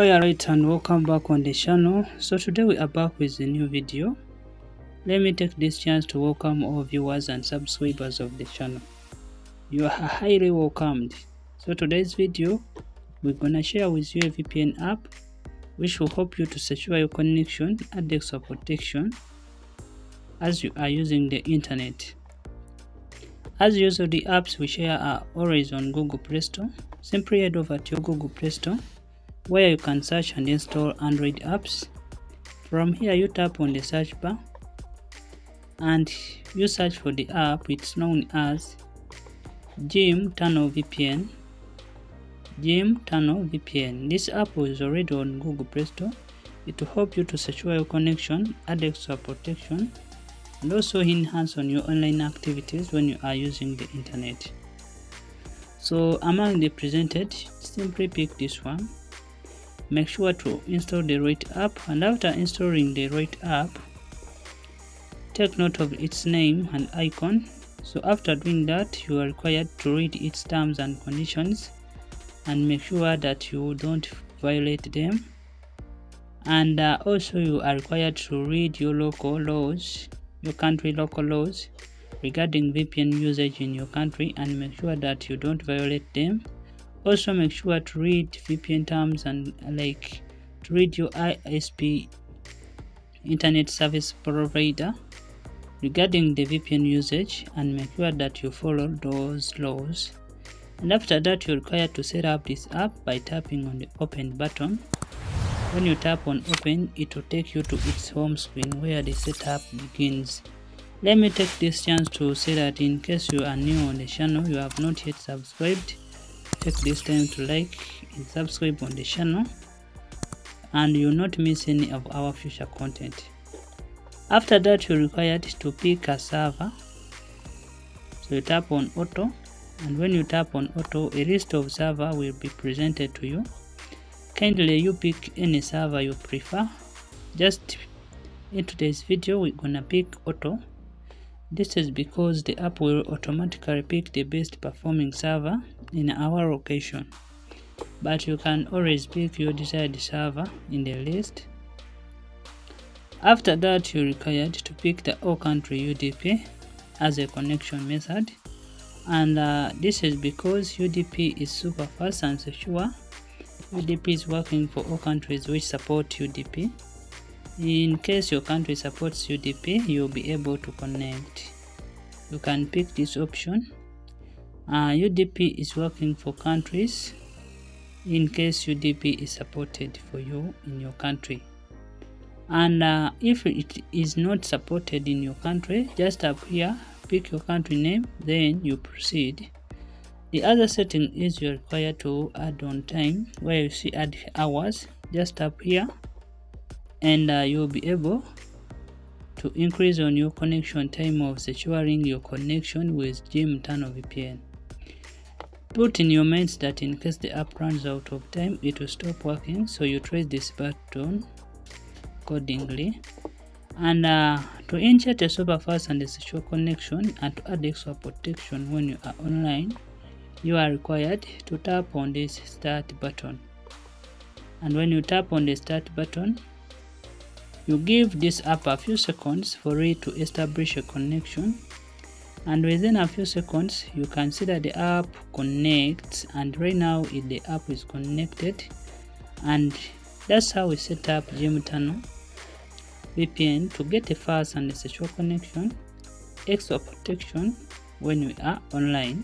Alright, and welcome back on the channel. So today we are back with a new video. Let me take this chance to welcome all viewers and subscribers of the channel. You are highly welcomed. So today's video, we're gonna share with you a VPN app which will help you to secure your connection and extra protection as you are using the internet. As usual, the apps we share are always on Google Play Store. Simply head over to your Google Play Store, where you can search and install Android apps. From here, you tap on the search bar and you search for the app. It's known as Jim Tunnel VPN. Jim Tunnel VPN. This app is already on Google Play Store. It will help you to secure your connection, add extra protection, and also enhance on your online activities when you are using the internet. So among the presented, simply pick this one. Make sure to install the right app, and after installing the right app, take note of its name and icon. So after doing that, you are required to read its terms and conditions and make sure that you don't violate them. And also you are required to read your local laws, your country local laws regarding VPN usage in your country, and make sure that you don't violate them. Also make sure to read VPN terms and to read your ISP, internet service provider, regarding the VPN usage, and make sure that you follow those laws. And after that, you're required to set up this app by tapping on the open button. When you tap on open, it will take you to its home screen where the setup begins. Let me take this chance to say that in case you are new on the channel, you have not yet subscribed, take this time to like and subscribe on the channel, and you'll not miss any of our future content. After that, you're required to pick a server. So you tap on auto, and when you tap on auto, a list of server will be presented to you. Kindly you pick any server you prefer. Just in today's video, we're gonna pick auto. This is because the app will automatically pick the best performing server in our location, but you can always pick your desired server in the list. After that, you're required to pick the all country UDP as a connection method, and this is because UDP is super fast and secure. UDP is working for all countries which support UDP. In case your country supports UDP, you'll be able to connect. You can pick this option. UDP is working for countries in case UDP is supported for you in your country. And if it is not supported in your country, just up here, pick your country name, then you proceed. The other setting is you're required to add on time, where you see add hours, just up here, and you'll be able to increase on your connection time of securing your connection with Jim Tunnel VPN. Put in your minds that in case the app runs out of time, it will stop working, so you trace this button accordingly. And to insert a super fast and a secure connection and to add extra protection when you are online, you are required to tap on this start button. And when you tap on the start button, you give this app a few seconds for it to establish a connection, and within a few seconds you can see that the app connects, and right now the app is connected. And that's how we set up Jim Tunnel VPN to get a fast and a secure connection, extra protection when we are online.